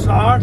60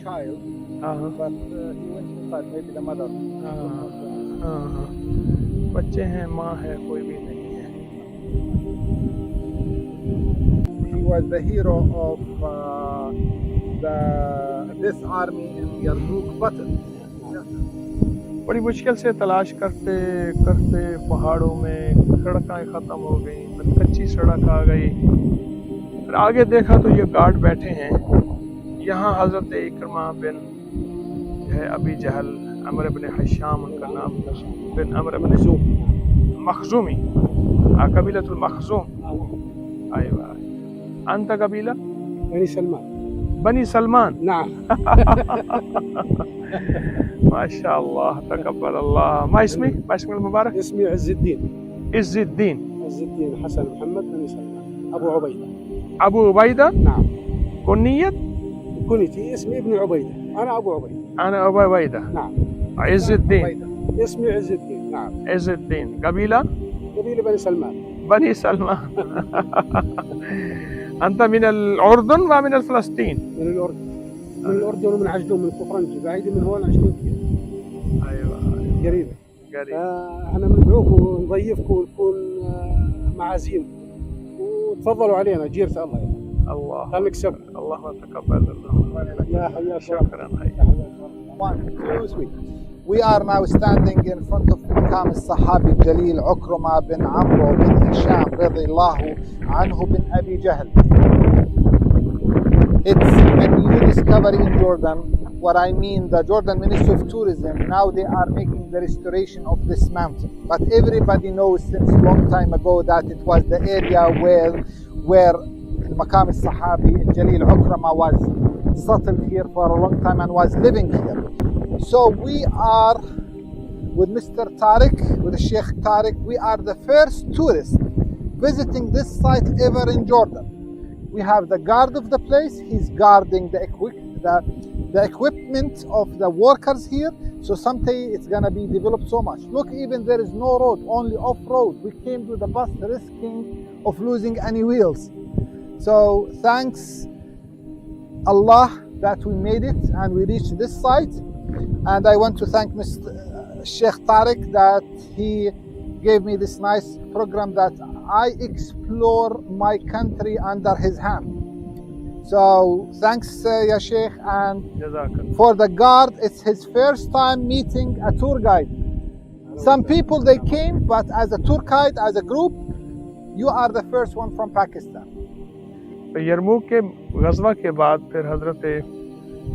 child, but he went inside, maybe the mother. بچے ہیں، ماں ہے، کوئی بھی نہیں ہے۔ He was the hero of this army in Yarmouk battle. بڑی مشکل سے تلاش کرتے کرتے پہاڑوں میں سڑکیں ختم ہو گئیں، پھر کچی سڑک آ گئی، پھر آگے دیکھا تو یہ گارڈ بیٹھے ہیں۔ یہاں حضرت اکرمہ بن ابی جہل، عمر بن حشام ان کا نام، بن عمر بن مخزومی، قبیلۃ المخزوم۔ ایوہ انت قبیلہ بني سلمان. بنی سلمان۔ نعم. ما شاء الله تقبل الله. ما اسمي المبارك؟ اسمي عز الدين. عز الدين حسن محمد بن سلمان أبو عبيدة. أبو عبيدة؟ نعم. كنية؟ كنيتي اسمي ابن عبيدة. أنا أبو عبيدة. أنا أبو عبيدة. نعم. عز الدين. اسمي عز الدين. نعم. عز الدين. قبيلة بني سلمان. بني سلمان. أنت من الأردن ومن فلسطين؟ من الأردن ومن عجلون، من كفرنجي، بعيدة من هون عجلون كثير. أيوة. قريبة. قريبة. احنا بندعوكم ونضيفكم ونكون معازيم، وتفضلوا علينا جيرة الله يعني. الله. خليك سبب. الله تقبل الله. يا حياك. شكرا. We are now standing in front of مقام الصحابي الجليل عكرمة بن عمرو بن هشام رضي الله عنه بن أبي جهل. It's a new discovery in Jordan. What I mean, the Jordan Ministry of Tourism, now they are making the restoration of this mountain. But everybody knows since a long time ago that it was the area where Maqam al-Sahabi al-Jalil Ukrama was settled here for a long time and was living here. So we are with Mr. Tariq, with Sheikh Tariq. We are the first tourists visiting this site ever in Jordan. We have the guard of the place. He's guarding the equipment of the workers here. So someday it's gonna be developed so much. Look, even there is no road, only off-road. We came to the bus risking of losing any wheels. So thanks Allah that we made it and we reached this site. And I want to thank Mr. Sheikh Tariq that he gave me this nice program that I explore my country under his hand. So thanks Ya Sheikh, and for the guard, it's his first time meeting a tour guide. Some people they came, but as a tour guide, as a group, you are the first one from Pakistan. Yarmouk کے غزوہ کے بعد پھر حضرت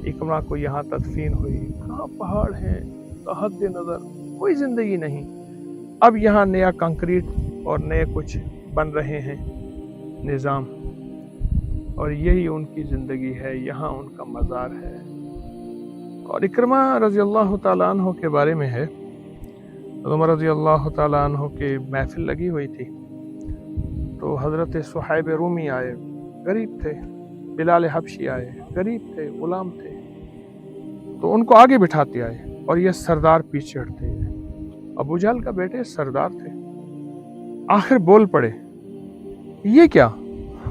اکرمہ کو یہاں تدفین ہوئی۔ کہاں پہاڑ ہیں، حد نظر، کوئی زندگی نہیں۔ اب یہاں نیا کنکریٹ اور نئے کچھ بن رہے ہیں نظام، اور یہی ان کی زندگی ہے، یہاں ان کا مزار ہے۔ اور اکرمہ رضی اللہ تعالیٰ عنہ کے بارے میں ہے، عمر رضی اللہ تعالیٰ عنہ کی محفل لگی ہوئی تھی تو حضرت صہیب رومی آئے، غریب تھے، بلال حبشی آئے، غریب تھے، غلام تھے، تو ان کو آگے بٹھاتے آئے اور یہ سردار پیچھے ہٹتے ہیں۔ ابو جہل کا بیٹے سردار تھے، آخر بول پڑے، یہ کیا؟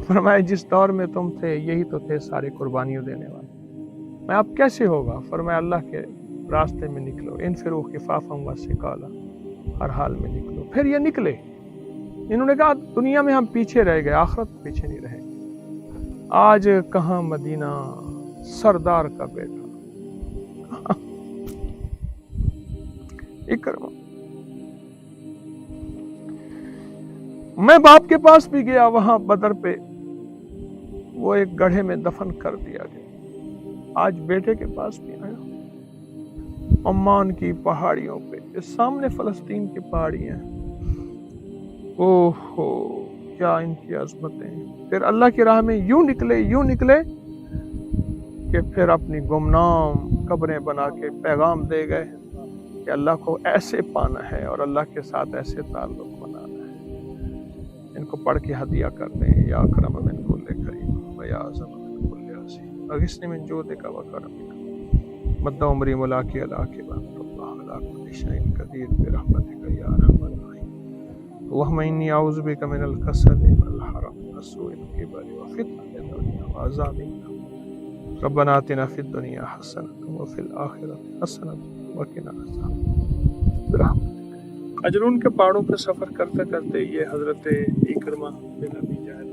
فرمایا جس دور میں تم تھے یہی تو تھے سارے قربانیوں دینے والے، میں اب کیسے ہوگا؟ فرمایا اللہ کے راستے میں نکلو، انفروا خفافا وثقالا، ہر حال میں نکلو۔ پھر یہ نکلے، انہوں نے کہا دنیا میں ہم پیچھے رہ گئے، آخرت پیچھے نہیں رہے۔ آج کہاں مدینہ سردار کا بیٹا اکرما. میں باپ کے پاس بھی گیا, وہاں بدر پہ وہ ایک گڑھے میں دفن کر دیا گیا. آج بیٹے کے پاس بھی آیا, عمان کی پہاڑیوں پہ, اس سامنے فلسطین کی پہاڑیاں ہیں. اوہو کیا ان کی عظمتیں. پھر اللہ کی راہ میں یوں نکلے کہ پھر اپنی گمنام قبریں بنا کے پیغام دے گئے کہ اللہ کو ایسے پانا ہے اور اللہ کے ساتھ ایسے تعلق بنانا ہے. ان کو پڑھ کے ہدیہ کر دیں. یا اکرم من کل کریم و یا اعظم من کل عظیم اغثنی من جودک و کرمک مد عمری ملاقی علاقہ وانت اللہ علی کل شیء قدیر برحمتک یا ارحم الراحمین. اللهم انی اعوذ بک من الکسل والحرم وسوء الکبر وفتنة الدنیا وعذاب القبر. ربنا آتنا فی الدنیا حسنة وفی الآخرة حسنة وقنا عذاب برحمتک. اجرون کے پہاڑوں پہ سفر کرتے کرتے یہ حضرت اکرمہ بن ابی جہل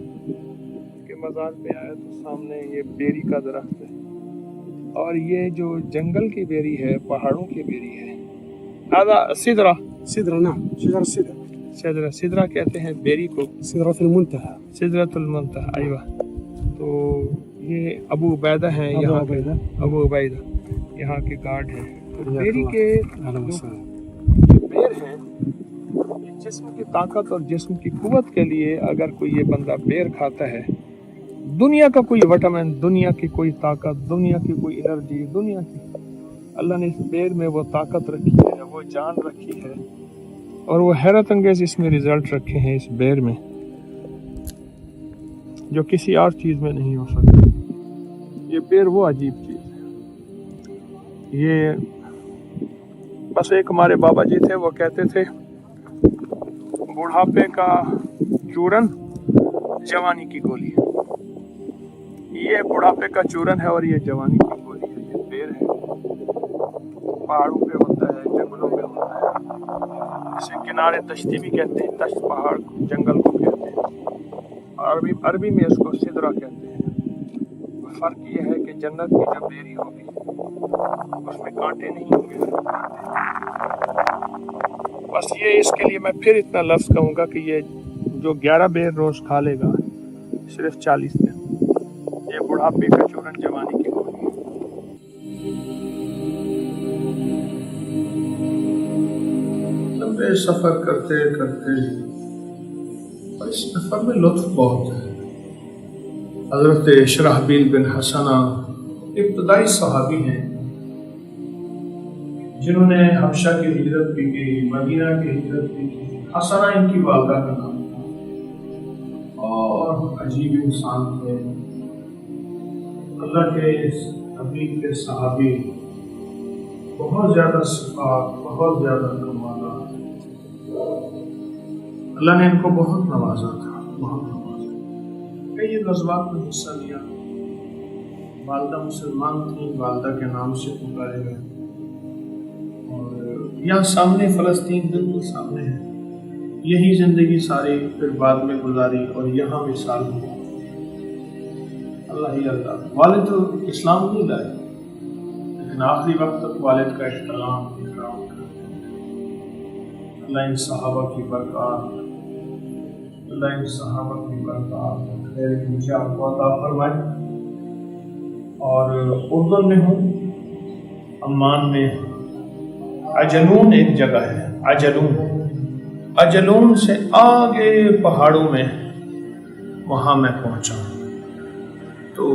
کے مزار پہ آیا تو سامنے یہ بیری کا درخت ہے, اور یہ جو جنگل کی بیری ہے, پہاڑوں کی بیری ہے. سدرہ نعم شجر السدر. سدرہ کہتے ہیں بیری کو, سدرۃ المنتہى. سدرۃ المنتہى, ایوہ. تو یہ ابو عبیدہ ہیں یہاں کے, ابو عبیدہ یہاں کے گارڈ ہیں. تو بیری کے بیر ہیں, جسم کی طاقت اور جسم کی قوت کے لیے اگر کوئی یہ بندہ بیر کھاتا ہے, دنیا کا کوئی وٹامن, دنیا کی کوئی طاقت, دنیا کی کوئی انرجی, دنیا کی, اللہ نے اس بیر میں وہ طاقت رکھی ہے, وہ جان رکھی ہے, اور وہ حیرت انگیز اس میں ریزلٹ رکھے ہیں اس بیر میں, جو کسی اور چیز میں نہیں ہو سکتا. یہ بیر وہ عجیب چیز ہے. یہ بس ایک ہمارے بابا جی تھے, وہ کہتے تھے بڑھاپے کا چورن جوانی کی گولی. یہ بڑھاپے کا چورن ہے اور یہ جوانی کی گولی ہے. یہ بیر ہے, پہاڑوں پہ ہوتا ہے, جنگلوں میں ہوتا ہے. اسے کنارے دشتی بھی کہتے ہیں, دشت پہاڑ جنگل کو کہتے ہیں. عربی میں اس کو سدرہ کہتے ہیں. فرق یہ ہے کہ جنت کی جو بیری ہوگی اس میں کانٹے نہیں ہوں گے. بس یہ اس کے لیے میں پھر اتنا لفظ کہوں گا کہ یہ جو 11 بیر روز کھا لے گا صرف 40 دن, یہ بڑھاپے کا چورن جوانی کی گولی. لمبے سفر کرتے کرتے اس سفر میں لطف بہت ہے. حضرت شرحبیل بن حسنہ ابتدائی صحابی ہیں جنہوں نے حبشہ کی ہجرت بھی کی, مدینہ کی ہجرت بھی کی. حسنہ ان کی والدہ کا نام تھا, اور عجیب انسان تھے. اللہ کے حبیب کے صحابی, بہت زیادہ صفات, بہت زیادہ کمالات. اللہ نے ان کو بہت نوازا تھا, بہت نوازا. کئی غزوات میں حصہ لیا. والدہ مسلمان تھیں, والدہ کے نام سے پکارے گئے. یہاں سامنے فلسطین بالکل سامنے ہے. یہی زندگی ساری پھر بعد میں گزاری, اور یہاں بھی سال ہوا. اللہ ہی اللہ. والد تو اسلام نہیں لائے, لیکن آخری وقت تک والد کا احترام کرتے. اللہ ان صحابہ کی برکات, اللہ ان صحابہ کی برکات خیر مجھے آپ کو عطا فرمائے. اور اردن میں ہوں, عمان میں عجلون ایک جگہ ہے, عجلون سے آگے پہاڑوں میں, وہاں میں پہنچا. تو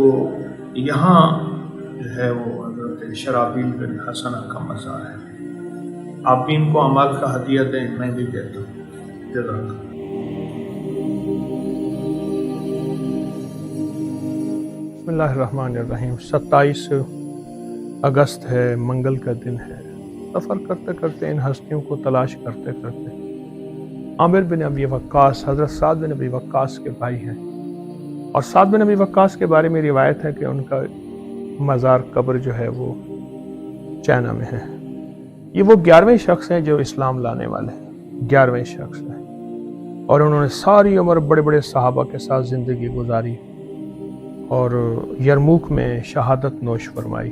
یہاں جو ہے وہ حضرت شرحبیل بن حسنہ کا مزار ہے. آپ بھی ان کو اعمال کا ہدیہ دیں, میں بھی دیتا ہوں. جزاک اللہ. بسم اللہ الرحمن الرحیم. 27 اگست ہے, منگل کا دن ہے. سفر کرتے کرتے ان ہستیوں کو تلاش کرتے کرتے عامر بن ابی وقاص, حضرت سعد بن ابی وقاص کے بھائی ہیں, اور سعد بن ابی وقاص کے بارے میں روایت ہے کہ ان کا مزار قبر جو ہے وہ چائنا میں ہے. یہ وہ 11ویں شخص ہیں جو اسلام لانے والے ہیں, 11ویں شخص ہیں, اور انہوں نے ساری عمر بڑے بڑے صحابہ کے ساتھ زندگی گزاری, اور یرموک میں شہادت نوش فرمائی۔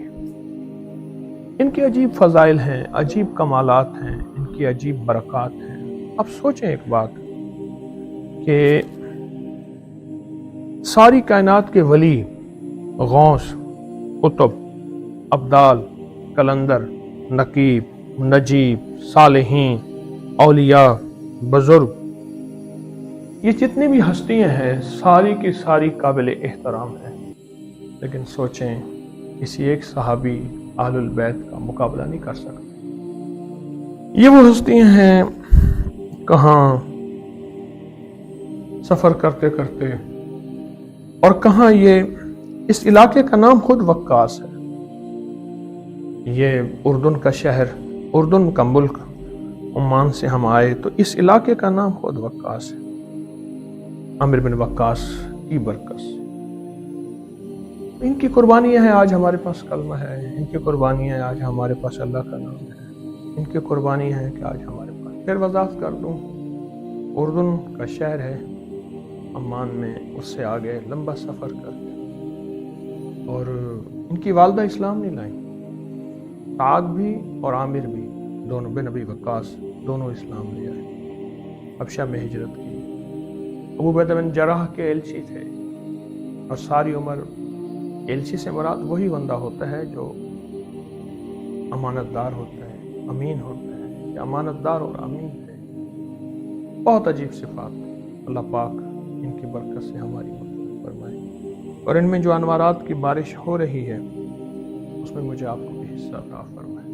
ان کے عجیب فضائل ہیں، عجیب کمالات ہیں، ان کی عجیب برکات ہیں۔ اب سوچیں ایک بات کہ ساری کائنات کے ولی، غوث، قطب، ابدال، کلندر، نقیب، نجیب، صالحین، اولیاء، بزرگ، یہ جتنی بھی ہستیاں ہیں ساری کی ساری قابل احترام ہیں، لیکن سوچیں کسی ایک صحابی اہل البیت کا مقابلہ نہیں کر سکتے۔ یہ وہ ہستیاں ہیں کہاں سفر کرتے کرتے، اور کہاں یہ اس علاقے کا نام خود وقاص ہے۔ یہ اردن کا شہر، اردن کا ملک، عمان سے ہم آئے تو اس علاقے کا نام خود وقاص ہے۔ عامر بن وقاص کی برکت، ان کی قربانیاں ہیں آج ہمارے پاس کلمہ ہے، ان کی قربانیاں ہیں آج ہمارے پاس اللہ کا نام ہے، ان کی قربانیاں ہیں کہ آج ہمارے پاس۔ پھر وضاحت کر دوں، اردن کا شہر ہے، عمان میں اس سے آگے لمبا سفر کر کے، اور ان کی والدہ اسلام نہیں لائیں، سعد بھی اور عامر بھی، دونوں بن ابی وقاص دونوں اسلام لے آئے، حبشہ میں ہجرت کی۔ ابو عبیدہ بن جراح کے ایلچی تھے، اور ساری عمر ایلچی سے مراد وہی بندہ ہوتا ہے جو امانت دار ہوتا ہے، امین ہوتا ہے، کہ امانت دار اور امین تھے۔ بہت عجیب صفات، اللہ پاک ان کی برکت سے ہماری مدد فرمائے، اور ان میں جو انوارات کی بارش ہو رہی ہے اس میں مجھے آپ کو بھی حصہ عطا فرمائے۔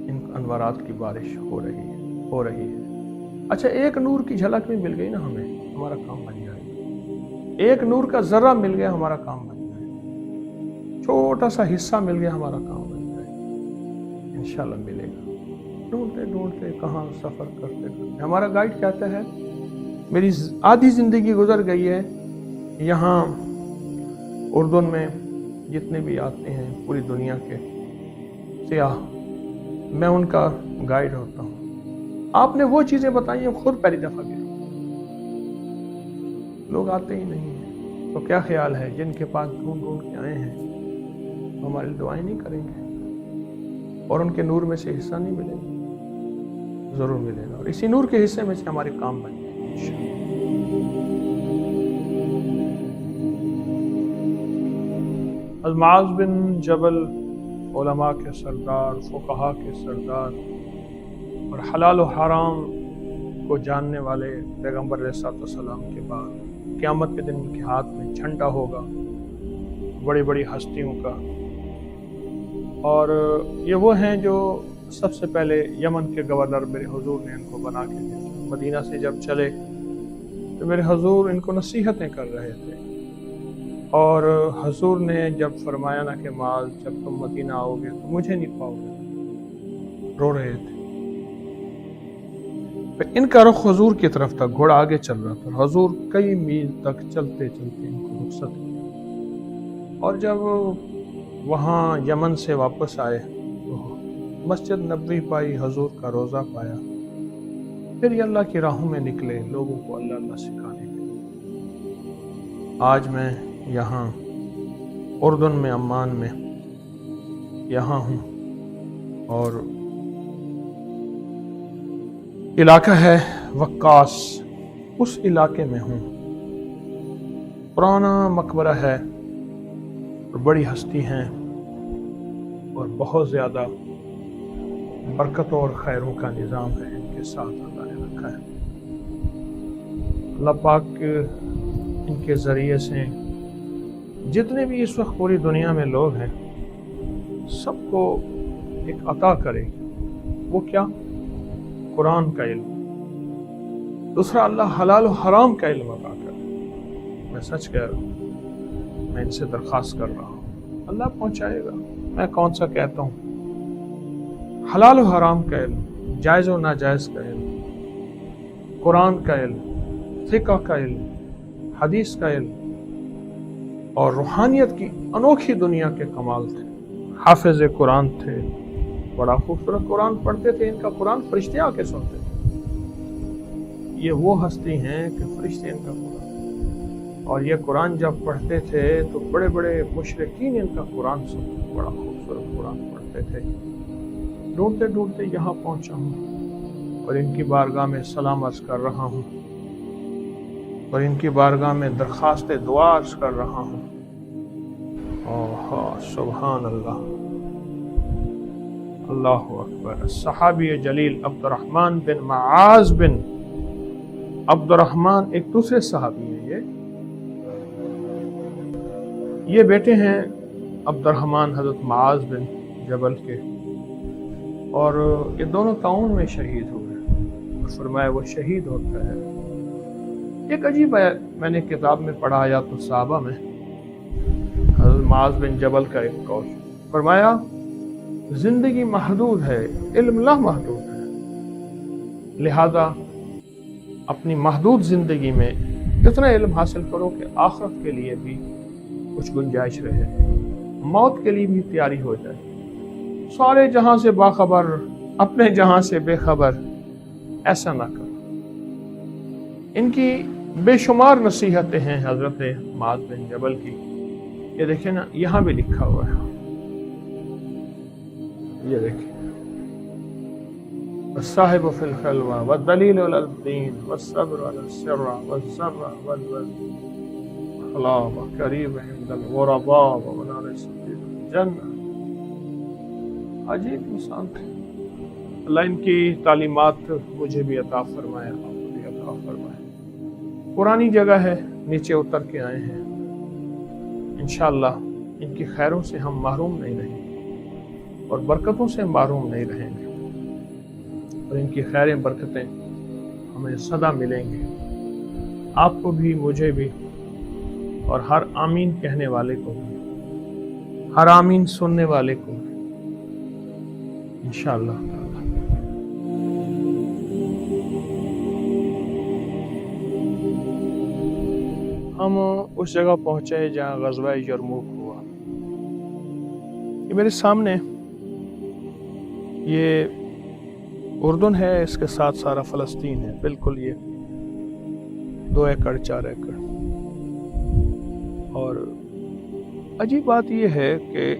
ان انوارات کی بارش ہو رہی ہے۔ اچھا، ایک نور کی جھلک بھی مل گئی نا ہمیں، ہمارا کام بن جائے گا۔ ایک نور کا ذرہ مل گیا، ہمارا کام بن جائے گا۔ چھوٹا سا حصہ مل گیا، ہمارا کام بن جائے گا، انشاءاللہ ملے گا۔ ڈھونڈتے ڈھونڈتے کہاں سفر کرتے کرتے، ہمارا گائیڈ کہتا ہے میری آدھی زندگی گزر گئی ہے یہاں اردن میں، جتنے بھی آتے ہیں پوری دنیا کے سیاح، میں ان کا گائیڈ ہوتا ہوں۔ آپ نے وہ چیزیں بتائی ہیں خود پہلی دفعہ گئے، لوگ آتے ہی نہیں ہیں، تو کیا خیال ہے جن کے پاس ڈھونڈ ڈھونڈ کے آئے ہیں ہماری دعائیں نہیں کریں گے، اور ان کے نور میں سے حصہ نہیں ملے گا؟ ضرور ملے گا، اور اسی نور کے حصے میں سے ہمارے کام بن جائیں گے انشاءاللہ۔ معاذ بن جبل علماء کے سردار، فقہا کے سردار، اور حلال و حرام کو جاننے والے پیغمبر علیہ السلام کے بعد قیامت کے دن ان کے ہاتھ میں جھنڈا ہوگا بڑی بڑی ہستیوں کا، اور یہ وہ ہیں جو سب سے پہلے یمن کے گورنر میرے حضور نے ان کو بنا کے دیا۔ مدینہ سے جب چلے تو میرے حضور ان کو نصیحتیں کر رہے تھے، اور حضور نے جب فرمایا نا کہ معاذ جب تم مدینہ آؤ گے تو مجھے نہیں پاؤ گے، رو رہے تھے۔ پھر ان کا رخ حضور کی طرف تھا، گھوڑا آگے چل رہا تھا، حضور کئی میل تک چلتے چلتے ان کو رخصت کیا، اور جب وہاں یمن سے واپس آئے تو مسجد نبوی پائی، حضور کا روزہ پایا، پھر یہ اللہ کی راہوں میں نکلے لوگوں کو اللہ اللہ سکھانے کے لیے۔ آج میں یہاں اردن میں، عمان میں یہاں ہوں، اور علاقہ ہے وقاص، اس علاقے میں ہوں۔ پرانا مقبرہ ہے، اور بڑی ہستی ہیں، اور بہت زیادہ برکتوں اور خیروں کا نظام ہے ان کے ساتھ اللہ نے رکھا ہے۔ اللہ پاک ان کے ذریعے سے جتنے بھی اس وقت پوری دنیا میں لوگ ہیں سب کو ایک عطا کرے، وہ کیا؟ قرآن کا علم، دوسرا اللہ حلال و حرام کا علم عطا کرے۔ میں سچ کہہ رہا ہوں، میں ان سے درخواست کر رہا ہوں، اللہ پہنچائے گا، میں کون سا کہتا ہوں۔ حلال و حرام کا علم، جائز و ناجائز کا علم، قرآن کا علم، فقہ کا علم، حدیث کا علم، اور روحانیت کی انوکھی دنیا کے کمال تھے۔ حافظ قرآن تھے، بڑا خوبصورت قرآن پڑھتے تھے، ان کا قرآن فرشتے آ کے سنتے تھے۔ یہ وہ ہستی ہیں کہ فرشتے ان کا قرآن، اور یہ قرآن جب پڑھتے تھے تو بڑے بڑے مشرکین ان کا قرآن سنتے، بڑا خوبصورت قرآن پڑھتے تھے۔ ڈھونڈتے ڈھونڈتے یہاں پہنچا ہوں اور ان کی بارگاہ میں سلام عرض کر رہا ہوں اور ان کی بارگاہ میں درخواست دعا عرض کر رہا ہوں۔ سبحان اللہ، اللہ اکبر۔ صحابی جلیل عبد الرحمن بن معاذ بن عبد الرحمن، ایک دوسرے صحابی ہیں، یہ بیٹے ہیں عبد الرحمن حضرت معاذ بن جبل کے، اور یہ دونوں تعاون میں شہید ہوئے۔ فرمایا وہ شہید ہوتا ہے۔ ایک عجیب ہے، میں نے کتاب میں پڑھا آیات الصحابہ میں حضرت معاذ بن جبل کا ایک قول، فرمایا زندگی محدود ہے، علم لامحدود ہے، لہذا اپنی محدود زندگی میں اتنا علم حاصل کرو کہ آخرت کے لیے بھی کچھ گنجائش رہے، موت کے لیے بھی تیاری ہو جائے۔ سارے جہاں سے باخبر، اپنے جہاں سے بے خبر، ایسا نہ کرو۔ ان کی بے شمار نصیحتیں ہیں حضرت معاذ بن جبل کی، یہ دیکھیں نا، یہاں بھی لکھا ہوا ہے، یہ دیکھیں، الصاحب فی الخلوہ والدلیل علی الدین والصبر علی السر والسر والخلاف قریب عند الغرباء ومنار سبیل الجنہ۔ عجیب انسان تھے، اللہ ان کی تعلیمات مجھے بھی عطا فرمایا، آپ کو بھی عطا فرمایا۔ پرانی جگہ ہے، نیچے اتر کے آئے ہیں، انشاءاللہ ان کی خیروں سے ہم محروم نہیں رہیں گے اور برکتوں سے محروم نہیں رہیں گے، اور ان کی خیریں برکتیں ہمیں سدا ملیں گے، آپ کو بھی، مجھے بھی، اور ہر آمین کہنے والے کو بھی، ہر آمین سننے والے کو بھی، انشاءاللہ تعالی۔ ہم اس جگہ پہنچے جہاں غزوہ یرموک ہوا۔ یہ میرے سامنے یہ اردن ہے، اس کے ساتھ سارا فلسطین ہے، بالکل یہ 2 ایکڑ 4 ایکڑ۔ اور عجیب بات یہ ہے کہ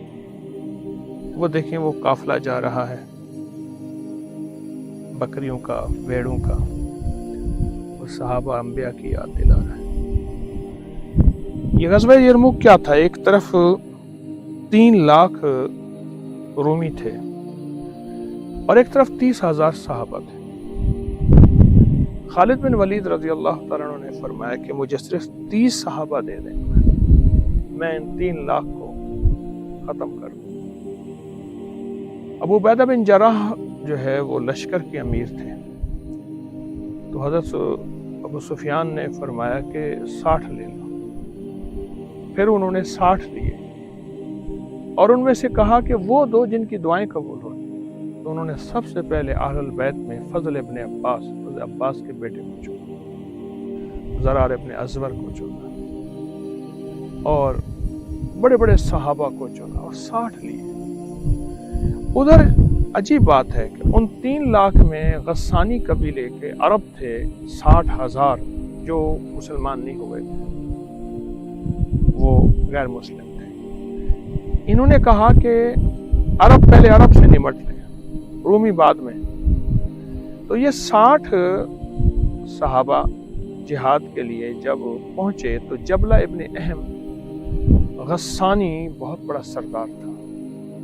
وہ دیکھیں، وہ قافلہ جا رہا ہے بکریوں کا، بھیڑوں کا، اور صحابہ انبیاء کی یاد دلا رہا ہے۔ یہ غزوہ یرموک کیا تھا؟ ایک طرف 3 لاکھ رومی تھے اور ایک طرف 30,000 صحابہ تھے۔ خالد بن ولید رضی اللہ تعالیٰ عنہ نے فرمایا کہ مجھے صرف 30 صحابہ دے دیں، میں ان 3 لاکھ کو ختم کر دوں۔ ابو عبیدہ بن جراح جو ہے وہ لشکر کے امیر تھے، تو حضرت ابو سفیان نے فرمایا کہ 60 لے لو۔ پھر انہوں نے 60 لیے اور ان میں سے کہا کہ وہ 2 جن کی دعائیں قبول ہوں۔ تو انہوں نے سب سے پہلے اہل البیت میں فضل ابن عباس، حضرت عباس کے بیٹے کو چنا، زرار ابن ازور کو چنا، اور بڑے بڑے صحابہ کو چنا، اور 60 لیے۔ ادھر عجیب بات ہے کہ ان 3 لاکھ میں غسانی قبیلے کے عرب تھے 60,000 جو مسلمان نہیں ہوئے تھے، وہ غیر مسلم تھے۔ انہوں نے کہا کہ عرب پہلے عرب سے نمٹ لیں، رومی بعد میں۔ تو یہ 60 صحابہ جہاد کے لیے جب پہنچے تو جبلہ ابن اہم غسانی بہت بڑا سردار تھا،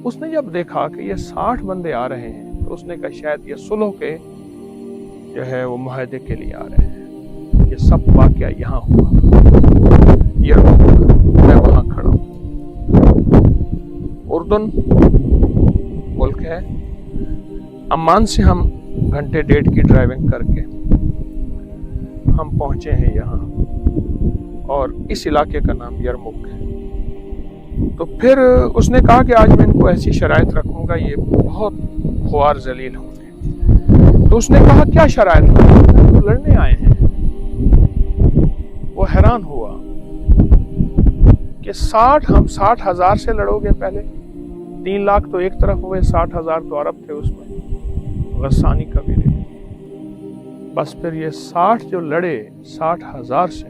اس نے جب دیکھا کہ یہ 60 بندے آ رہے ہیں تو اس نے کہا شاید یہ صلح کے جو ہے وہ معاہدے کے لیے آ رہے ہیں۔ یہ سب واقعہ یہاں ہوا، میں وہاں کھڑا ہوں۔ اردن ملک ہے، عمان سے ہم 1.5 گھنٹے کی ڈرائیونگ کر کے ہم پہنچے ہیں یہاں، اور اس علاقے کا نام یرموک ہے۔ تو پھر اس نے کہا کہ آج میں ان کو ایسی شرائط رکھوں گا، یہ بہت خوار ذلیل ہوں گے۔ تو اس نے کہا کیا شرائط رکھوں؟ تو لڑنے آئے ہیں۔ وہ حیران ہوا کہ 60,000 سے لڑو گے پہلے؟ 3 لاکھ تو ایک طرف ہوئے، 60,000 تو عرب تھے اس میں، غسانی قبیلے۔ بس پھر یہ 60 جو لڑے 60,000 سے،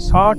60,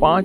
5